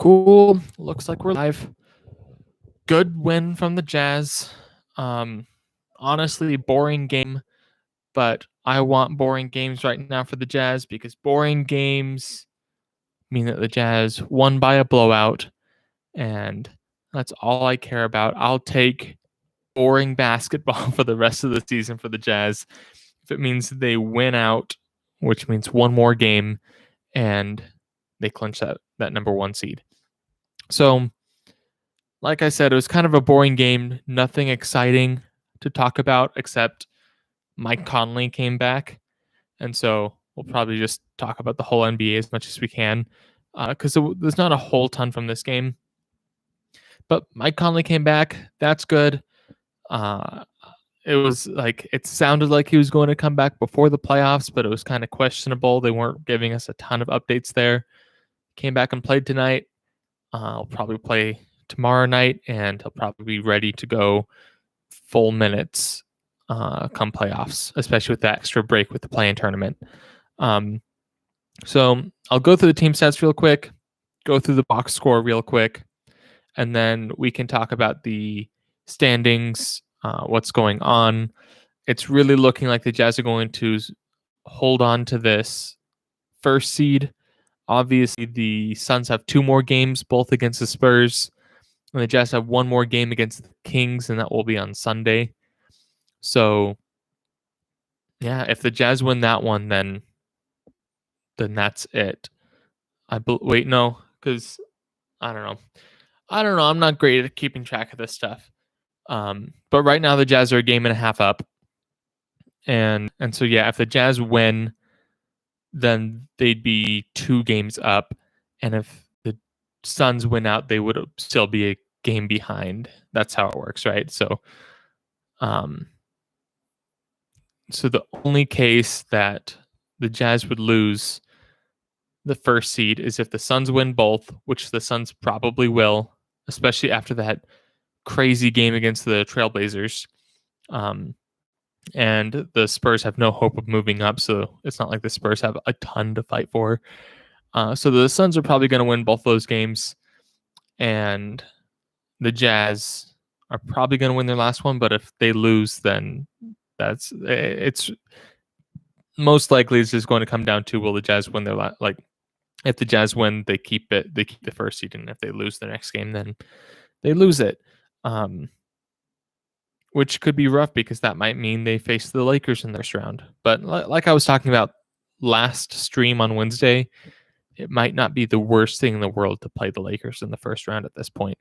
Cool. Looks like we're live. Good win from the Jazz. Honestly, boring game, but I want boring games right now for the Jazz because boring games mean that the Jazz won by a blowout, and that's all I care about. I'll take boring basketball for the rest of the season for the Jazz if it means they win out, which means one more game, and they clinch that number one seed. So, like I said, it was kind of a boring game. Nothing exciting to talk about except Mike Conley came back. And so we'll probably just talk about the whole NBA as much as we can because there's not a whole ton from this game. But Mike Conley came back. That's good. It sounded like he was going to come back before the playoffs, but it was kind of questionable. They weren't giving us a ton of updates there. Came back and played tonight. I'll probably play tomorrow night, and he'll probably be ready to go full minutes come playoffs, especially with the extra break with the play-in tournament. So I'll go through the team stats real quick, go through the box score real quick, and then we can talk about the standings, what's going on. It's really looking like the Jazz are going to hold on to this first seed. Obviously, the Suns have two more games, both against the Spurs. And the Jazz have one more game against the Kings, and that will be on Sunday. So, yeah, if the Jazz win that one, then that's it. No, because I don't know. I'm not great at keeping track of this stuff. But right now the Jazz are a game and a half up, and so yeah, if the Jazz win, then they'd be 2 games up, and if the Suns win out, they would still be a game behind. That's how it works, right? So, so the only case that the Jazz would lose the first seed is if the Suns win both, which the Suns probably will, especially after that crazy game against the Trailblazers. And the Spurs have no hope of moving up, so it's not like the Spurs have a ton to fight for. So the Suns are probably going to win both those games, and the Jazz are probably going to win their last one. But if they lose, then it's most likely it's just going to come down to will the Jazz win their if the Jazz win, they keep the first seed, and if they lose their next game, then they lose it. Which could be rough because that might mean they face the Lakers in the first round. But like I was talking about last stream on Wednesday, it might not be the worst thing in the world to play the Lakers in the first round at this point,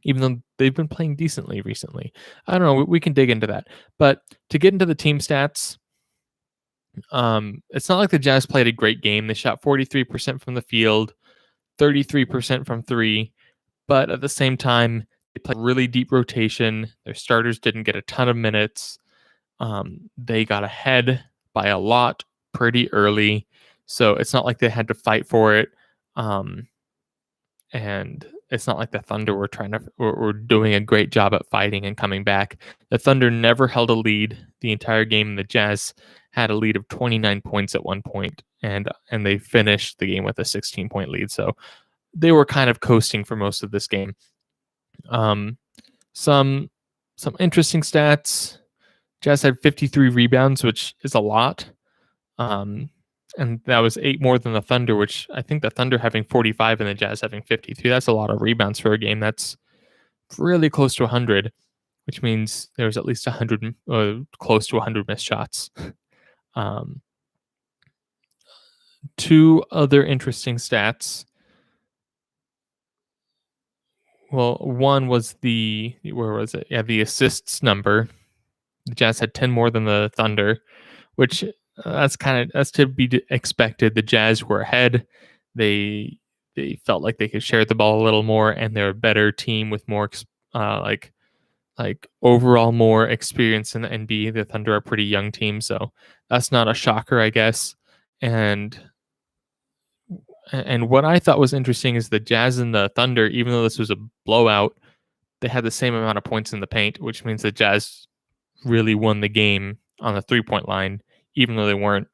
even though they've been playing decently recently. I don't know. We can dig into that. But to get into the team stats, it's not like the Jazz played a great game. They shot 43% from the field, 33% from three. But at the same time, they played really deep rotation. Their starters didn't get a ton of minutes. They got ahead by a lot pretty early. So it's not like they had to fight for it. And it's not like the Thunder were doing a great job at fighting and coming back. The Thunder never held a lead the entire game. And the Jazz had a lead of 29 points at one point, and they finished the game with a 16-point lead. So they were kind of coasting for most of this game. Some interesting stats. Jazz had 53 rebounds, which is a lot. And that was 8 more than the Thunder, which I think the Thunder having 45 and the Jazz having 53. That's a lot of rebounds for a game. That's really close to 100, which means there was at least 100, close to 100 missed shots. 2 other interesting stats. Well, one was the assists number. The Jazz had 10 more than the Thunder, which that's to be expected. The Jazz were ahead. They felt like they could share the ball a little more, and they're a better team with more overall more experience in the NBA. The Thunder are a pretty young team, so that's not a shocker, I guess. And what I thought was interesting is the Jazz and the Thunder, even though this was a blowout, they had the same amount of points in the paint, which means the Jazz really won the game on the 3-point line, even though they weren't.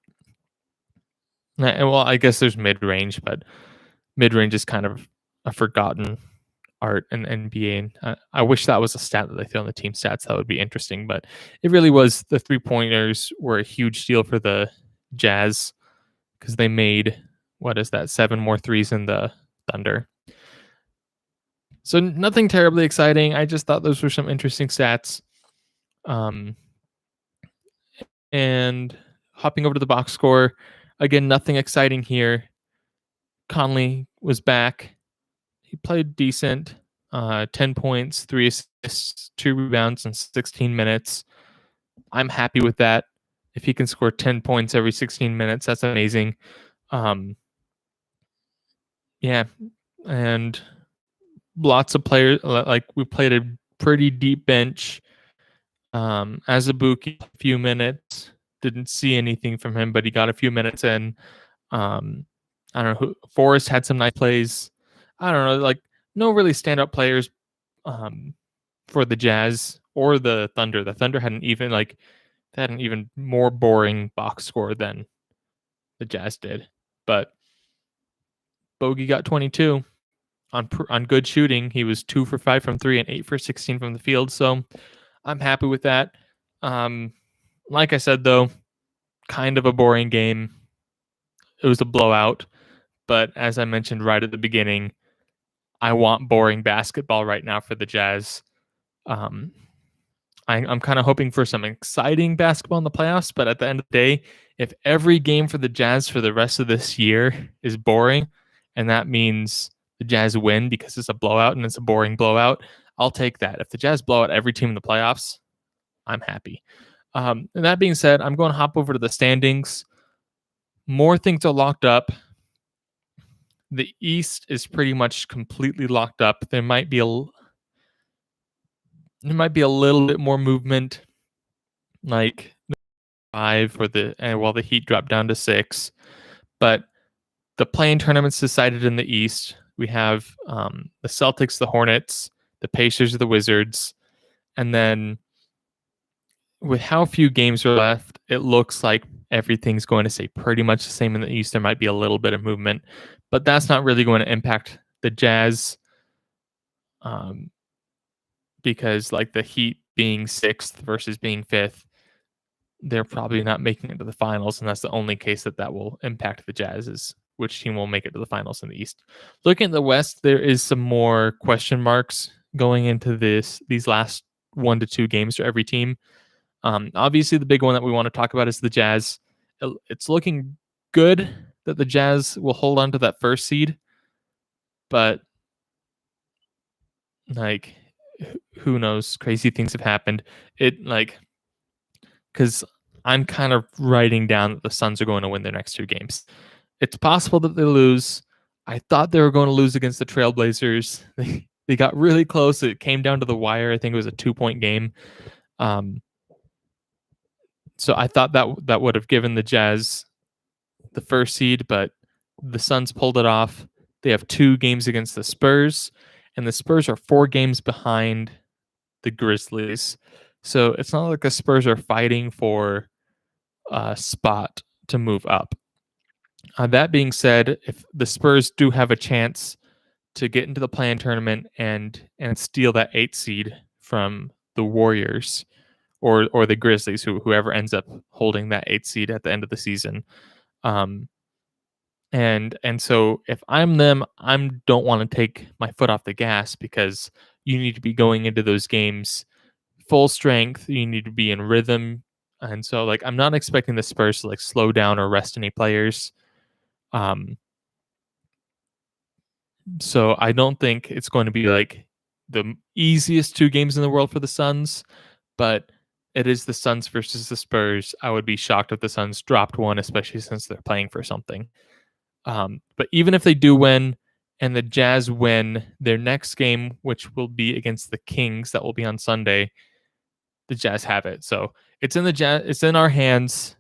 Well, I guess there's mid-range, but mid-range is kind of a forgotten art in the NBA. And I wish that was a stat that they throw on the team stats. That would be interesting. But it really was, the 3-pointers were a huge deal for the Jazz because they made, what is that, 7 more threes than the Thunder. So nothing terribly exciting. I just thought those were some interesting stats. And hopping over to the box score, again, nothing exciting here. Conley was back. He played decent. 10 points, 3 assists, 2 rebounds in 16 minutes. I'm happy with that. If he can score 10 points every 16 minutes, that's amazing. Yeah, and lots of players. Like, we played a pretty deep bench. Azubuike, a few minutes. Didn't see anything from him, but he got a few minutes in. I don't know. Forrest had some nice plays. I don't know. Like, no really standout players for the Jazz or the Thunder. The Thunder had an even more boring box score than the Jazz did. But Bogey got 22 on good shooting. He was 2 for 5 from 3 and 8 for 16 from the field. So I'm happy with that. Like I said, though, kind of a boring game. It was a blowout. But as I mentioned right at the beginning, I want boring basketball right now for the Jazz. I'm kind of hoping for some exciting basketball in the playoffs, but at the end of the day, if every game for the Jazz for the rest of this year is boring, and that means the Jazz win because it's a blowout and it's a boring blowout, I'll take that. If the Jazz blow out every team in the playoffs, I'm happy. And that being said, I'm going to hop over to the standings. More things are locked up. The East is pretty much completely locked up. There might be a little bit more movement, like 5 for while the Heat dropped down to 6. But the play-in tournaments decided in the East. We have the Celtics, the Hornets, the Pacers, the Wizards, and then with how few games are left, it looks like everything's going to stay pretty much the same in the East. There might be a little bit of movement, but that's not really going to impact the Jazz, because like the Heat being 6th versus being 5th, they're probably not making it to the finals, and that's the only case that will impact the Jazz, is which team will make it to the finals in the East. Looking at the West, there is some more question marks going into these last 1 to 2 games for every team. Obviously, the big one that we want to talk about is the Jazz. It's looking good that the Jazz will hold on to that first seed, but like, who knows? Crazy things have happened. Because I'm kind of writing down that the Suns are going to win their next 2 games. It's possible that they lose. I thought they were going to lose against the Trailblazers. They got really close. It came down to the wire. I think it was a 2-point game. So I thought that would have given the Jazz the first seed, but the Suns pulled it off. They have 2 games against the Spurs, and the Spurs are 4 games behind the Grizzlies. So it's not like the Spurs are fighting for a spot to move up. That being said, if the Spurs do have a chance to get into the play-in tournament and steal that 8th seed from the Warriors or the Grizzlies, whoever ends up holding that 8th seed at the end of the season. And so if I'm them, I don't want to take my foot off the gas, because you need to be going into those games full strength. You need to be in rhythm. And so, like, I'm not expecting the Spurs to like slow down or rest any players. So I don't think it's going to be like the easiest 2 games in the world for the Suns, but it is the Suns versus the Spurs. I would be shocked if the Suns dropped one, especially since they're playing for something. But even if they do win and the Jazz win their next game, which will be against the Kings, that will be on Sunday, the Jazz have it. So it's in our hands.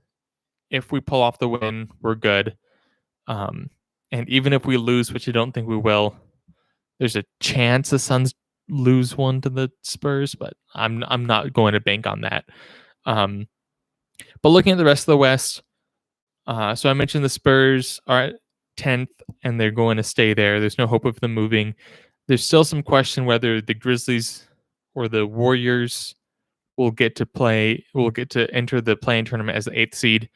If we pull off the win, we're good. And even if we lose, which I don't think we will, there's a chance the Suns lose one to the Spurs, but I'm not going to bank on that. But looking at the rest of the West, so I mentioned the Spurs. All right, 10th, and they're going to stay there. There's no hope of them moving. There's still some question whether the Grizzlies or the Warriors will get to enter the play-in tournament as the 8th seed.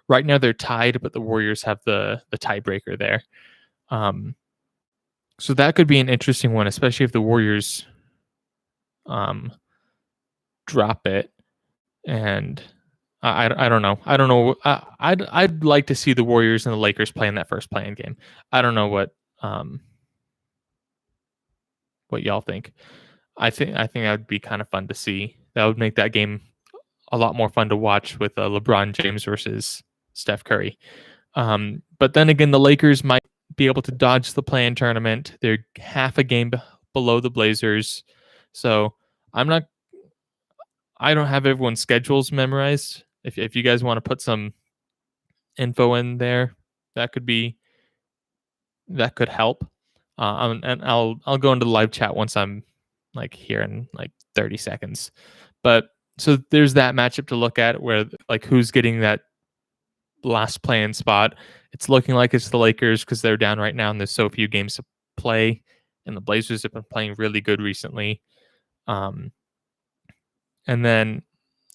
Right now they're tied, but the Warriors have the tiebreaker there. So that could be an interesting one, especially if the Warriors drop it. And I don't know. I don't know. I'd like to see the Warriors and the Lakers play in that first play-in game. I don't know what y'all think. I think that would be kind of fun to see. That would make that game a lot more fun to watch with LeBron James versus Steph Curry. But then again, the Lakers might be able to dodge the play-in tournament. They're half a game below the Blazers. So I don't have everyone's schedules memorized. If you guys want to put some info in there, that could help. And I'll go into the live chat once I'm like here in like 30 seconds. But so there's that matchup to look at where like who's getting that last play-in spot. It's looking like it's the Lakers because they're down right now and there's so few games to play, and the Blazers have been playing really good recently. And then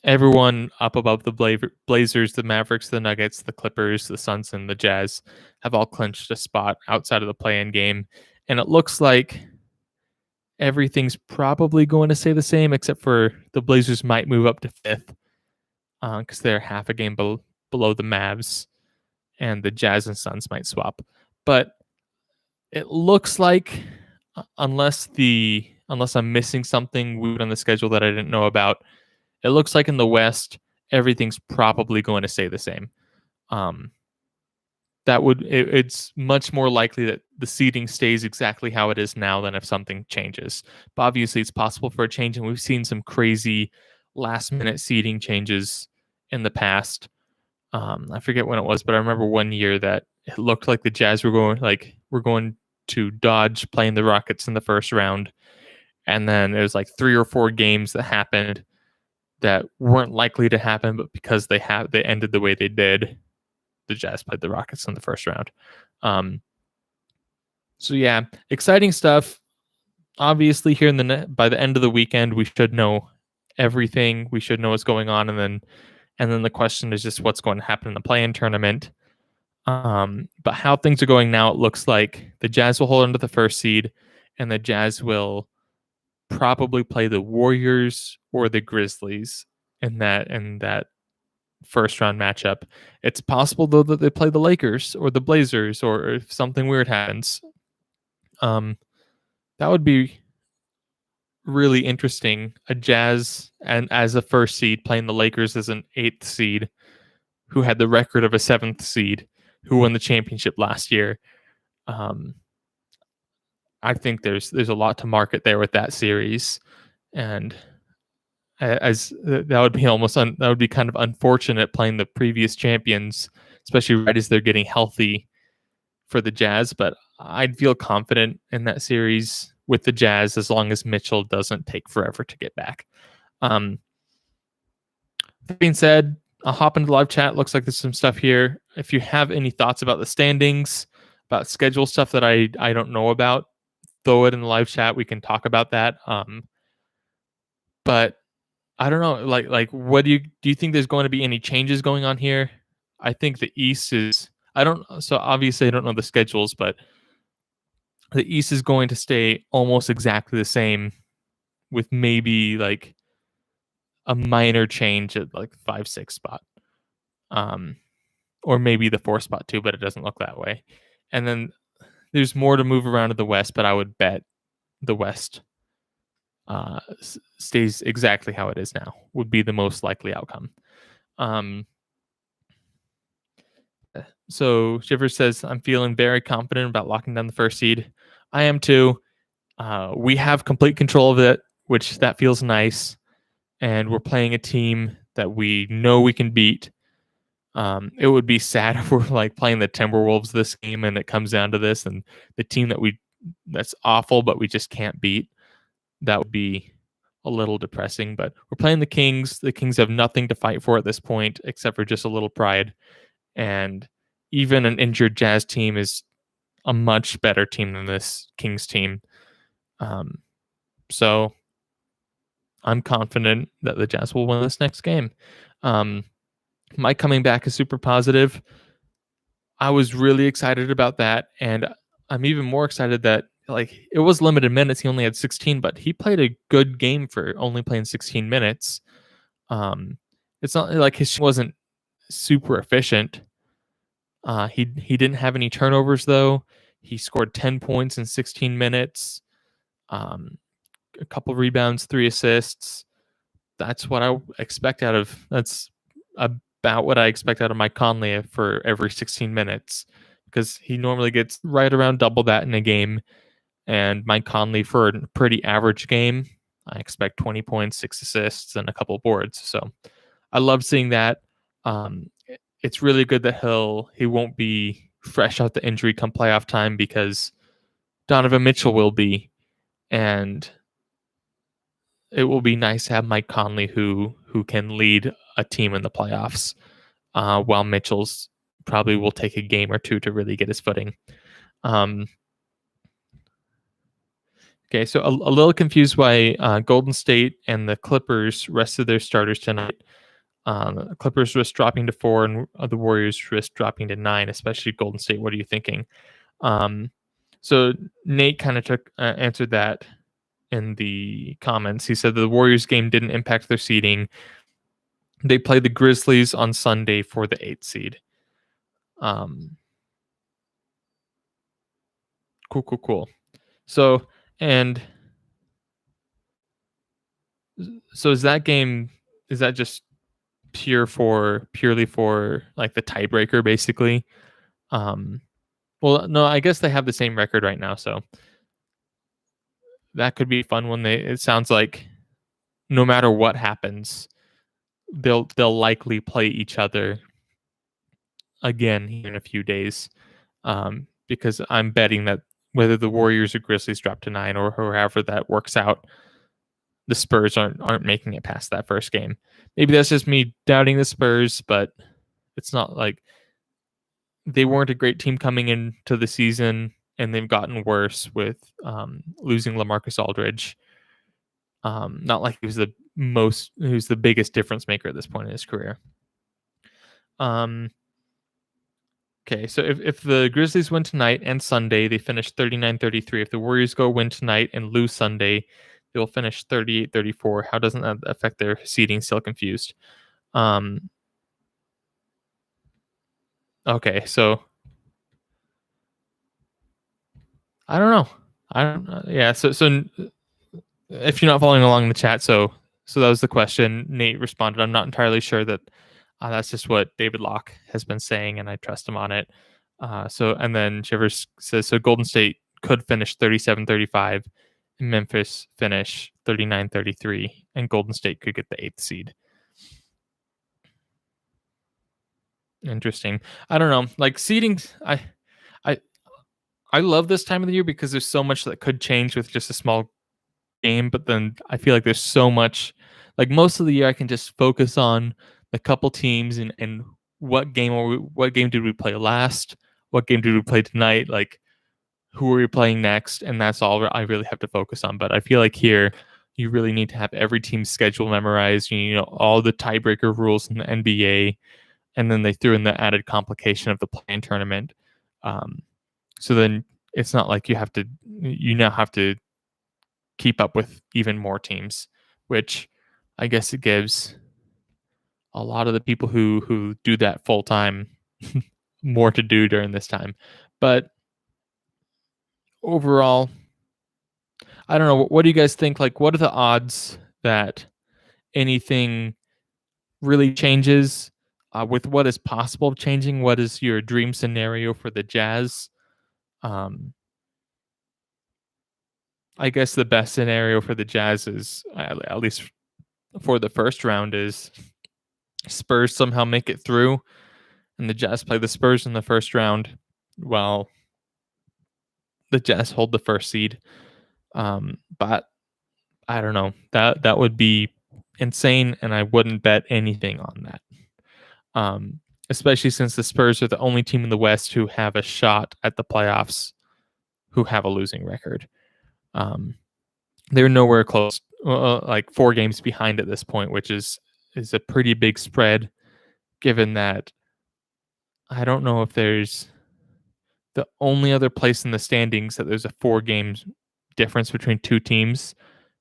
everyone up above the Blazers, the Mavericks, the Nuggets, the Clippers, the Suns, and the Jazz have all clinched a spot outside of the play-in game. And it looks like everything's probably going to stay the same, except for the Blazers might move up to 5th because they're half a game below the Mavs, and the Jazz and Suns might swap. But it looks like, unless I'm missing something weird on the schedule that I didn't know about, it looks like in the West, everything's probably going to stay the same. It's much more likely that the seeding stays exactly how it is now than if something changes. But obviously, it's possible for a change, and we've seen some crazy last-minute seeding changes in the past. I forget when it was, but I remember one year that it looked like the Jazz were going to dodge playing the Rockets in the first round, and then there was like 3 or 4 games that happened that weren't likely to happen, but because they ended the way they did, the Jazz played the Rockets in the first round. So yeah, exciting stuff. Obviously, here by the end of the weekend, we should know everything. We should know what's going on, and then the question is just what's going to happen in the play-in tournament. But how things are going now, it looks like the Jazz will hold on to the first seed, and the Jazz will probably play the Warriors or the Grizzlies in that first round matchup. It's possible though that they play the Lakers or the Blazers, or if something weird happens. That would be really interesting. A Jazz and as a first seed playing the Lakers as an 8th seed, who had the record of a 7th seed, who won the championship last year. I think there's a lot to market there with that series, and as that would be kind of unfortunate playing the previous champions, especially right as they're getting healthy for the Jazz. But I'd feel confident in that series with the Jazz as long as Mitchell doesn't take forever to get back. That being said, I'll hop into the live chat. Looks like there's some stuff here. If you have any thoughts about the standings, about schedule stuff that I don't know about, throw it in the live chat. We can talk about that. But I don't know. Like, what do you think there's going to be any changes going on here? I think the East is. So obviously I don't know the schedules, but the East is going to stay almost exactly the same, with maybe like a minor change at like 5-6 spot, or maybe the 4 spot too, but it doesn't look that way. And then there's more to move around in the West, but I would bet the West stays exactly how it is now, would be the most likely outcome. So Shivers says, I'm feeling very confident about locking down the first seed. I am too. We have complete control of it, which that feels nice. And we're playing a team that we know we can beat. It would be sad if we're like playing the Timberwolves this game and it comes down to this, and the team that's awful, but we just can't beat. That would be a little depressing, but we're playing the Kings. The Kings have nothing to fight for at this point, except for just a little pride. And even an injured Jazz team is a much better team than this Kings team. So I'm confident that the Jazz will win this next game. My coming back is super positive. I was really excited about that, and I'm even more excited that like it was limited minutes. He only had 16, but he played a good game for only playing 16 minutes. Um, it's not like his wasn't super efficient. He didn't have any turnovers though. He scored 10 points in 16 minutes. Um, a couple rebounds, 3 assists. That's what I expect out of. That's about what I expect out of Mike Conley for every 16 minutes, because he normally gets right around double that in a game. And Mike Conley, for a pretty average game, I expect 20 points, 6 assists, and a couple boards. So I love seeing that. It's really good that he won't be fresh out the injury come playoff time, because Donovan Mitchell will be, and it will be nice to have Mike Conley who can lead a team in the playoffs, while Mitchell's probably will take a game or two to really get his footing. Okay, so a little confused why Golden State and the Clippers rested their starters tonight. Clippers risk dropping to 4, and the Warriors risk dropping to 9, especially Golden State. What are you thinking? So Nate kind of answered that in the comments. He said the Warriors game didn't impact their seeding. They play the Grizzlies on Sunday for the 8th seed. Cool. So is that game? Is that just purely for like the tiebreaker, basically? Well, no, I guess they have the same record right now, so that could be fun when it sounds like no matter what happens, they'll likely play each other again here in a few days. Because I'm betting that whether the Warriors or Grizzlies drop to 9 or however that works out, the Spurs aren't making it past that first game. Maybe that's just me doubting the Spurs, but it's not like they weren't a great team coming into the season, and they've gotten worse with losing LaMarcus Aldridge. Not like he was the biggest difference maker at this point in his career. Okay, so if the Grizzlies win tonight and Sunday, they finish 39-33. If the Warriors go win tonight and lose Sunday, they'll finish 38-34. How doesn't that affect their seeding? Still confused. Okay, so I don't know. Yeah, so if you're not following along in the chat, so that was the question. Nate responded, I'm not entirely sure that that's just what David Locke has been saying, and I trust him on it. And then Shivers says, so Golden State could finish 37-35, and Memphis finish 39-33, and Golden State could get the 8th seed. Interesting. I don't know. Like seeding, I love this time of the year because there's so much that could change with just a small game, but then I feel like there's so much, like most of the year I can just focus on a couple teams and what game did we play last? What game did we play tonight? Like who are we playing next? And that's all I really have to focus on. But I feel like here you really need to have every team's schedule memorized, you know, all the tiebreaker rules in the NBA, and then they threw in the added complication of the play-in tournament. So then it's not like you now have to keep up with even more teams, which I guess it gives a lot of the people who do that full time more to do during this time. But overall, I don't know. What do you guys think? Like, what are the odds that anything really changes with what is possible of changing? What is your dream scenario for the Jazz? I guess the best scenario for the Jazz is, at least for the first round, is Spurs somehow make it through and the Jazz play the Spurs in the first round while the Jazz hold the first seed. But I don't know. That would be insane, and I wouldn't bet anything on that. especially since the Spurs are the only team in the West who have a shot at the playoffs who have a losing record. They're nowhere close, like 4 games behind at this point, which is a pretty big spread, given that I don't know if there's the only other place in the standings that there's a 4 games difference between two teams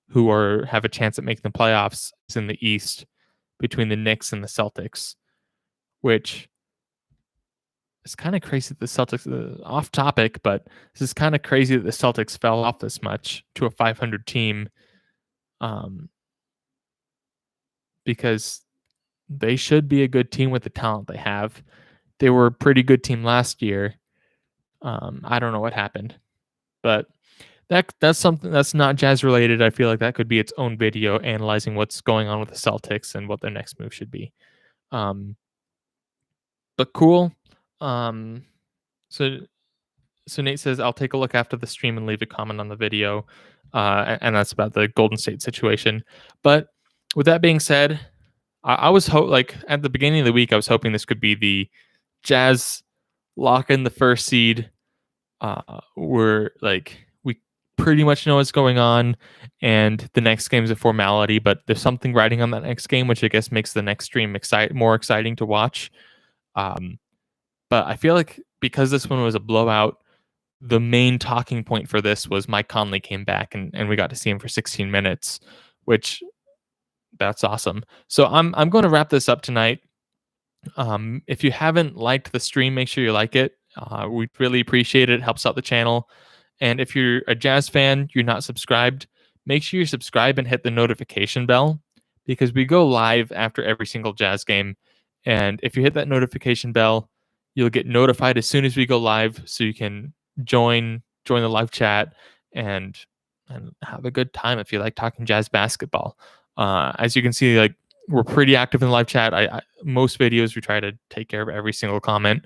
who have a chance at making the playoffs is in the East between the Knicks and the Celtics, which is kind of crazy that the Celtics, off topic, but this is kind of crazy that the Celtics fell off this much to a 500 team, because they should be a good team with the talent they have. They were a pretty good team last year. I don't know what happened, but that's something that's not Jazz related. I feel like that could be its own video analyzing what's going on with the Celtics and what their next move should be. But cool. So Nate says, I'll take a look after the stream and leave a comment on the video. And that's about the Golden State situation. But with that being said, I was like at the beginning of the week, I was hoping this could be the Jazz lock in the first seed. We're like, we pretty much know what's going on, and the next game is a formality, but there's something riding on that next game, which I guess makes the next stream more exciting to watch. But I feel like because this one was a blowout, the main talking point for this was Mike Conley came back and we got to see him for 16 minutes, which that's awesome. So I'm going to wrap this up tonight. If you haven't liked the stream, make sure you like it. We'd really appreciate it. It helps out the channel. And if you're a Jazz fan, you're not subscribed, make sure you subscribe and hit the notification bell, because we go live after every single Jazz game. And if you hit that notification bell, you'll get notified as soon as we go live, so you can join the live chat and have a good time if you like talking Jazz basketball. As you can see, like, we're pretty active in the live chat. Most videos we try to take care of every single comment.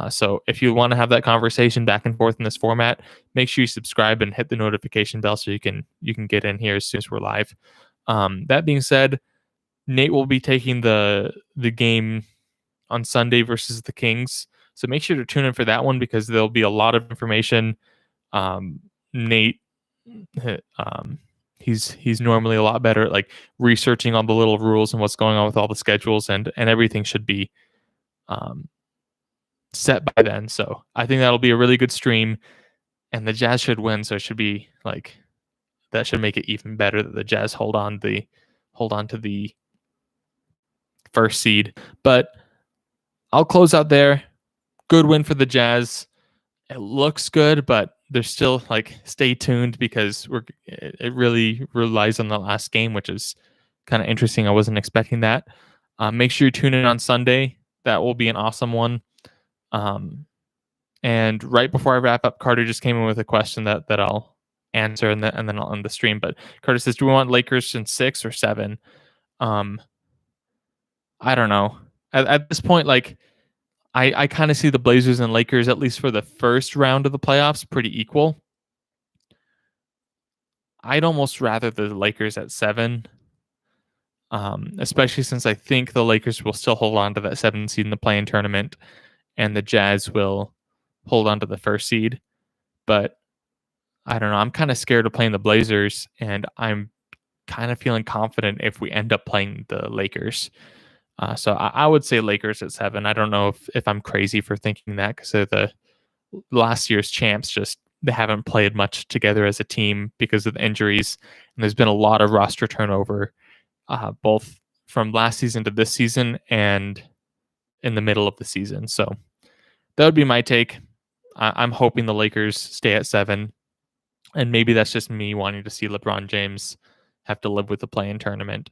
So if you want to have that conversation back and forth in this format, make sure you subscribe and hit the notification bell so you can get in here as soon as we're live. That being said, Nate will be taking the game on Sunday versus the Kings. So make sure to tune in for that one, because there'll be a lot of information. Nate, he's normally a lot better at like researching all the little rules and what's going on with all the schedules, and everything should be set by then. So I think that'll be a really good stream, and the Jazz should win. So it should be like, that should make it even better that the Jazz hold on to the first seed. But I'll close out there. Good win for the Jazz. It looks good, but there's still, like, stay tuned, because it really relies on the last game, which is kind of interesting. I wasn't expecting that. Make sure you tune in on Sunday. That will be an awesome one. And right before I wrap up, Carter just came in with a question that I'll answer, and then I'll end the stream. But Carter says, do we want Lakers in 6 or 7? I don't know. At this point, like, I kind of see the Blazers and Lakers, at least for the first round of the playoffs, pretty equal. I'd almost rather the Lakers at 7, especially since I think the Lakers will still hold on to that 7 seed in the play-in tournament, and the Jazz will hold on to the first seed. But I don't know. I'm kind of scared of playing the Blazers, and I'm kind of feeling confident if we end up playing the Lakers. So I would say Lakers at 7. I don't know if I'm crazy for thinking that, because the last year's champs, just they haven't played much together as a team because of the injuries, and there's been a lot of roster turnover, both from last season to this season and in the middle of the season. So that would be my take. I'm hoping the Lakers stay at 7, and maybe that's just me wanting to see LeBron James have to live with the play-in tournament.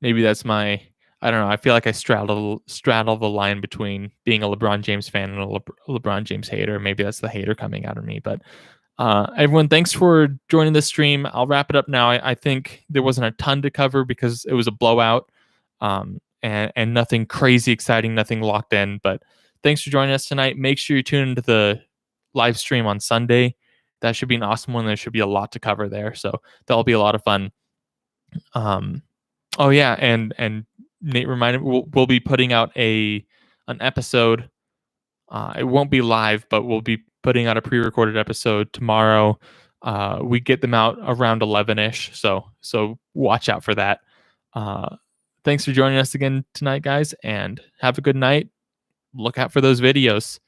Maybe that's I don't know. I feel like I straddle the line between being a LeBron James fan and a LeBron James hater. Maybe that's the hater coming out of me. But everyone, thanks for joining the stream. I'll wrap it up now. I think there wasn't a ton to cover because it was a blowout, and nothing crazy exciting, nothing locked in. But thanks for joining us tonight. Make sure you tune into the live stream on Sunday. That should be an awesome one. There should be a lot to cover there. So that'll be a lot of fun. Oh yeah, and Nate reminded we'll be putting out an episode. It won't be live, but we'll be putting out a pre-recorded episode tomorrow. We get them out around 11ish, so watch out for that. Thanks for joining us again tonight, guys, and have a good night. Look out for those videos.